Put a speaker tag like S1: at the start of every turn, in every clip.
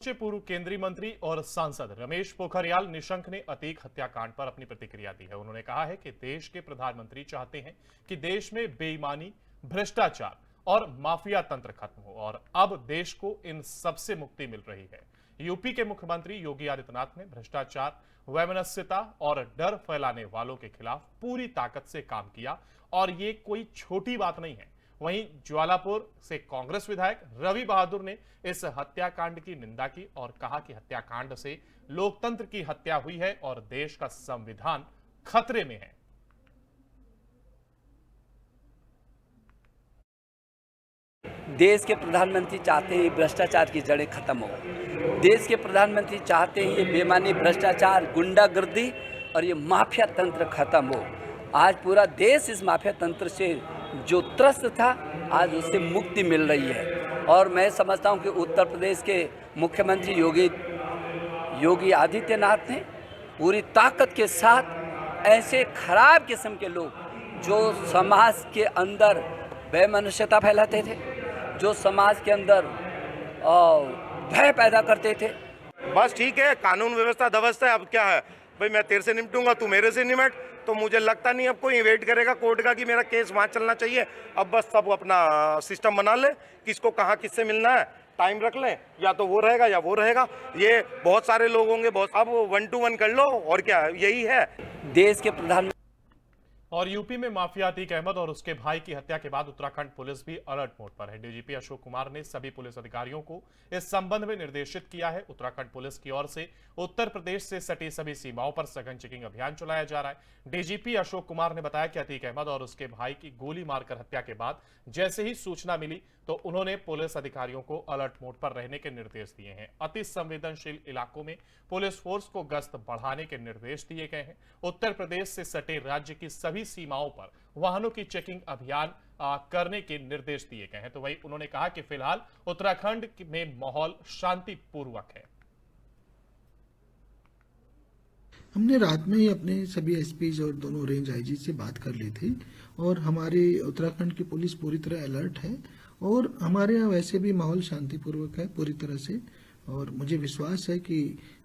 S1: के पूर्व केंद्रीय मंत्री और सांसद रमेश पोखरियाल निशंक ने अतीक हत्याकांड पर अपनी प्रतिक्रिया दी है। उन्होंने कहा है कि देश के प्रधानमंत्री चाहते हैं कि देश में बेईमानी, भ्रष्टाचार और माफिया तंत्र खत्म हो और अब देश को इन सबसे मुक्ति मिल रही है। यूपी के मुख्यमंत्री योगी आदित्यनाथ ने भ्रष्टाचार, वैमनस्यता और डर फैलाने वालों के खिलाफ पूरी ताकत से काम किया और ये कोई छोटी बात नहीं है। वहीं ज्वालापुर से कांग्रेस विधायक रवि बहादुर ने इस हत्याकांड की निंदा की और कहा कि हत्याकांड से लोकतंत्र की हत्या हुई है और देश का संविधान खतरे में है।
S2: देश के प्रधानमंत्री चाहते हैं भ्रष्टाचार की जड़ें खत्म हो। देश के प्रधानमंत्री चाहते हैं ये बेईमानी, भ्रष्टाचार, गुंडागर्दी और ये माफिया तंत्र खत्म हो। आज पूरा देश इस माफिया तंत्र से जो त्रस्त था, आज उससे मुक्ति मिल रही है। और मैं समझता हूं कि उत्तर प्रदेश के मुख्यमंत्री योगी आदित्यनाथ ने पूरी ताकत के साथ ऐसे खराब किस्म के लोग जो समाज के अंदर बेमनुष्यता फैलाते थे, जो समाज के अंदर भय पैदा करते थे।
S3: बस ठीक है, कानून व्यवस्था ध्वस्त है। अब क्या है भाई, मैं तेरे से निपटूंगा, तू मेरे से निपट। तो मुझे लगता नहीं अब कोई वेट करेगा कोर्ट का कि मेरा केस वहां चलना चाहिए। अब बस सब अपना सिस्टम बना ले, किसको कहाँ किससे मिलना है, टाइम रख लें, या तो वो रहेगा या वो रहेगा। ये बहुत सारे लोग होंगे, बहुत, अब 1 to 1 कर लो और क्या, यही है
S2: देश के प्रधान।
S1: और यूपी में माफिया अतीक अहमद और उसके भाई की हत्या के बाद उत्तराखंड पुलिस भी अलर्ट मोड पर है। डीजीपी अशोक कुमार ने सभी पुलिस अधिकारियों को इस संबंध में निर्देशित किया है। उत्तराखंड पुलिस की ओर से उत्तर प्रदेश से सटी सभी सीमाओं पर सघन चेकिंग अभियान चलाया जा रहा है। डीजीपी अशोक कुमार ने बताया कि अतीक अहमद और उसके भाई की गोली मारकर हत्या के बाद जैसे ही सूचना मिली तो उन्होंने पुलिस अधिकारियों को अलर्ट मोड पर रहने के निर्देश दिए हैं। अति संवेदनशील इलाकों में पुलिस फोर्स को गश्त बढ़ाने के निर्देश दिए गए हैं। उत्तर प्रदेश से सटे राज्य की सभी सीमाओं पर वाहनों की चेकिंग अभियान करने के निर्देश दिए गए हैं। तो वहीं उन्होंने कहा कि फिलहाल उत्तराखंड में माहौल शांतिपूर्वक है।
S4: हमने रात में ही अपने सभी एसपीज और दोनों रेंज आईजी से बात कर ली थी और हमारी उत्तराखंड की पुलिस पूरी तरह अलर्ट है और हमारे यहाँ वैसे भी माहौल शांतिपूर्वक है पूरी तरह से। और मुझे विश्वास है कि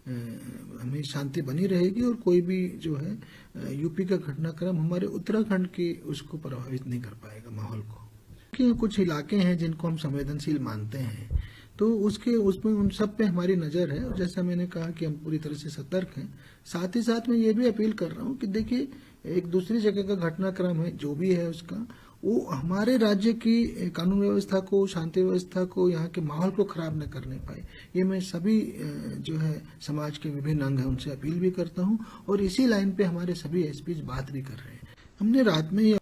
S4: हमें शांति बनी रहेगी और कोई भी जो है यूपी का घटनाक्रम हमारे उत्तराखंड की उसको प्रभावित नहीं कर पाएगा माहौल को। कि कुछ इलाके हैं जिनको हम संवेदनशील मानते हैं तो उसमें उन सब पे हमारी नज़र है और जैसा मैंने कहा कि हम पूरी तरह से सतर्क हैं। साथ ही साथ मैं ये भी अपील कर रहा हूँ कि देखिए, एक दूसरी जगह का घटनाक्रम है जो भी है उसका, वो हमारे राज्य की कानून व्यवस्था को, शांति व्यवस्था को, यहाँ के माहौल को खराब न करने पाए। ये मैं सभी जो है समाज के विभिन्न अंग हैं उनसे अपील भी करता हूँ और इसी लाइन पे हमारे सभी एसपी बात भी कर रहे हैं। हमने रात में ही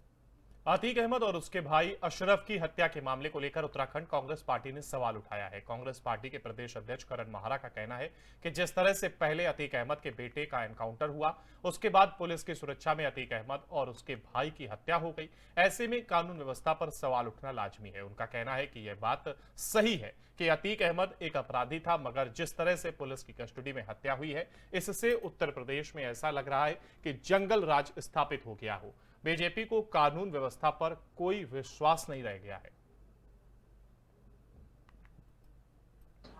S1: अतीक अहमद और उसके भाई अशरफ की हत्या के मामले को लेकर उत्तराखंड कांग्रेस पार्टी ने सवाल उठाया है। कांग्रेस पार्टी के प्रदेश अध्यक्ष करण माहरा का कहना है कि जिस तरह से पहले अतीक अहमद के बेटे का एनकाउंटर हुआ, उसके बाद पुलिस की सुरक्षा में अतीक अहमद और उसके भाई की हत्या हो गई, ऐसे में कानून व्यवस्था पर सवाल उठना लाजमी है। उनका कहना है कि यह बात सही है कि अतीक अहमद एक अपराधी था, मगर जिस तरह से पुलिस की कस्टडी में हत्या हुई है, इससे उत्तर प्रदेश में ऐसा लग रहा है कि जंगल राज स्थापित हो गया हो। बीजेपी को कानून व्यवस्था पर कोई विश्वास नहीं रह गया है।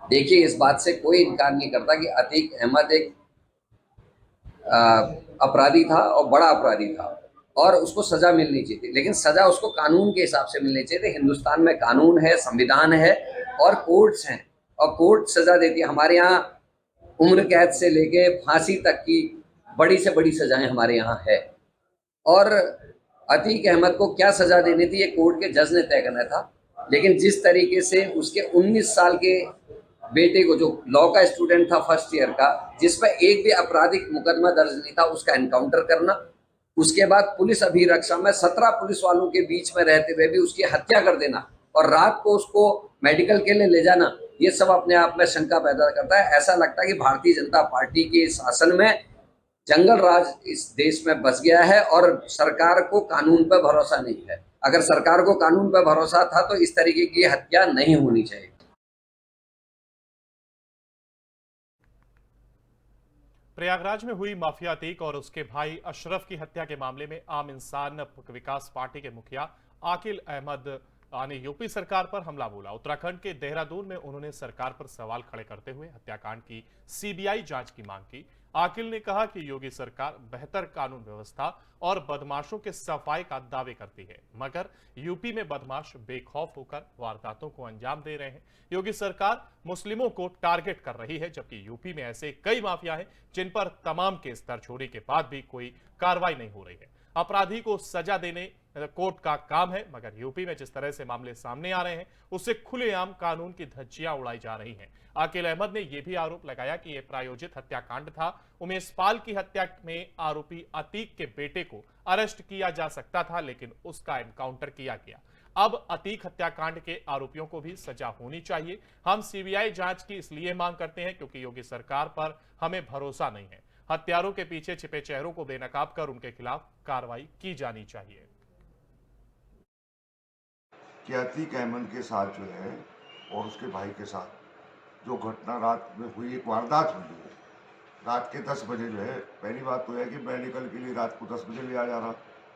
S5: देखिए, इस बात से कोई इनकार नहीं करता कि अतीक अहमद एक अपराधी था और बड़ा अपराधी था और उसको सजा मिलनी चाहिए थी, लेकिन सजा उसको कानून के हिसाब से मिलनी चाहिए थी। हिंदुस्तान में कानून है, संविधान है और कोर्ट्स हैं और कोर्ट सजा देती है। हमारे यहाँ उम्र कैद से लेके फांसी तक की बड़ी से बड़ी सजाएं हमारे यहाँ है और अतीक अहमद को क्या सजा देनी थी ये कोर्ट के जज ने तय करना था। लेकिन जिस तरीके से उसके 19 साल के बेटे को, जो लॉ का स्टूडेंट था फर्स्ट ईयर का, जिस पर एक भी आपराधिक मुकदमा दर्ज नहीं था, उसका एनकाउंटर करना, उसके बाद पुलिस अभिरक्षा में 17 पुलिस वालों के बीच में रहते हुए भी उसकी हत्या कर देना और रात को उसको मेडिकल के लिए ले जाना, ये सब अपने आप में शंका पैदा करता है। ऐसा लगता है कि भारतीय जनता पार्टी के शासन में जंगल राज इस देश में बस गया है और सरकार को कानून पर भरोसा नहीं है। अगर सरकार को कानून पर भरोसा था तो इस तरीके की हत्या नहीं होनी चाहिए।
S1: प्रयागराज में हुई माफिया अतीक और उसके भाई अशरफ की हत्या के मामले में आम इंसान विकास पार्टी के मुखिया आकिल अहमद यानी यूपी सरकार पर हमला बोला। उत्तराखंड के देहरादून में उन्होंने सरकार पर सवाल खड़े करते हुए हत्याकांड की सीबीआई जांच की मांग की। आकिल ने कहा कि योगी सरकार बेहतर कानून व्यवस्था और बदमाशों के सफाई का दावे करती है, मगर यूपी में बदमाश बेखौफ होकर वारदातों को अंजाम दे रहे हैं। योगी सरकार मुस्लिमों को टारगेट कर रही है, जबकि यूपी में ऐसे कई माफिया हैं जिन पर तमाम केस दर्ज होने के बाद भी कोई कार्रवाई नहीं हो रही है। अपराधी को सजा देने कोर्ट का काम है, मगर यूपी में जिस तरह से मामले सामने आ रहे हैं उससे खुलेआम कानून की धज्जियां उड़ाई जा रही हैं। आकिल अहमद ने यह भी आरोप लगाया कि यह प्रायोजित हत्याकांड था। उमेश पाल की हत्या में आरोपी अतीक के बेटे को अरेस्ट किया जा सकता था, लेकिन उसका एनकाउंटर किया गया। अब अतीक हत्याकांड के आरोपियों को भी सजा होनी चाहिए। हम सीबीआई जांच की इसलिए मांग करते हैं क्योंकि योगी सरकार पर हमें भरोसा नहीं है। हत्यारों के पीछे छिपे चेहरों को बेनकाब कर उनके खिलाफ कार्रवाई की जानी चाहिए।
S6: कि अतीक अहमद के साथ जो है और उसके भाई के साथ जो घटना रात में हुई, एक वारदात हुई है रात के 10 बजे जो है। पहली बात तो है कि मेडिकल के लिए रात को 10 बजे लिया जा रहा,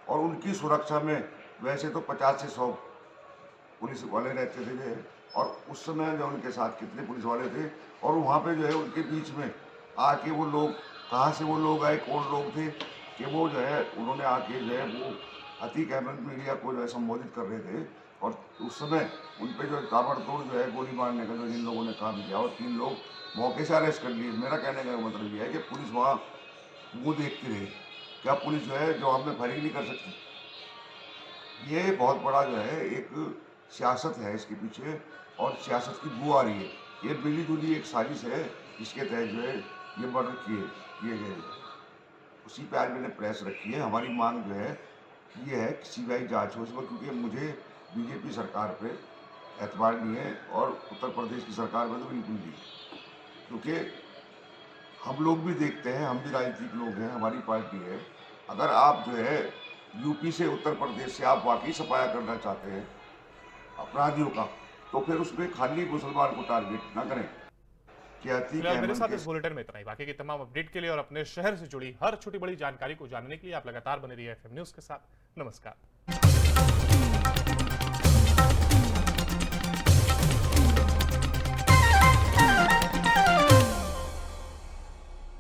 S6: और उनकी सुरक्षा में वैसे तो 50 से 100 पुलिस वाले रहते थे जो है, और उस समय जो उनके साथ कितने पुलिस वाले थे, और वहाँ पे जो है उनके बीच में आके वो लोग कहाँ से वो लोग आए, कौन लोग थे कि वो जो है उन्होंने आके जो है वो अतीक अहमद मीडिया को जो है संबोधित कर रहे थे, और उस समय उन पे जो ताबड़तोड़ जो है गोली मारने का जो जिन लोगों ने काम किया, और 3 लोग मौके से अरेस्ट कर लिए। मेरा कहने का मतलब ये है कि पुलिस वहाँ मुँह देखती रही, क्या पुलिस जो है जवाब में फर्क नहीं कर सकती? ये बहुत बड़ा जो है एक सियासत है इसके पीछे, और सियासत की बू आ रही है। ये मिली जुली एक साजिश है जिसके तहत जो है ये मर्डर किए गए। उसी पे आज मैंने प्रेस रखी है। हमारी मांग जो है ये है कि सीबीआई जांच हो इस पर, क्योंकि मुझे बीजेपी सरकार पे एतबार नहीं है, और उत्तर प्रदेश की सरकार में तो बिल्कुल नहीं, क्योंकि हम लोग भी देखते हैं, हम भी राजनीतिक लोग हैं, हमारी पार्टी है। अगर आप जो है यूपी से, उत्तर प्रदेश से आप वाकई सफाया करना चाहते हैं अपराधियों का, तो फिर उसमें खाली मुसलमान को टारगेट ना करें।
S1: फिलहाल मेरे साथ इस बुलेटिन में इतना ही। बाकी की तमाम अपडेट के लिए और अपने शहर से जुड़ी हर छोटी बड़ी जानकारी को जानने के लिए आप लगातार बने रहिए FM न्यूज के साथ। नमस्कार।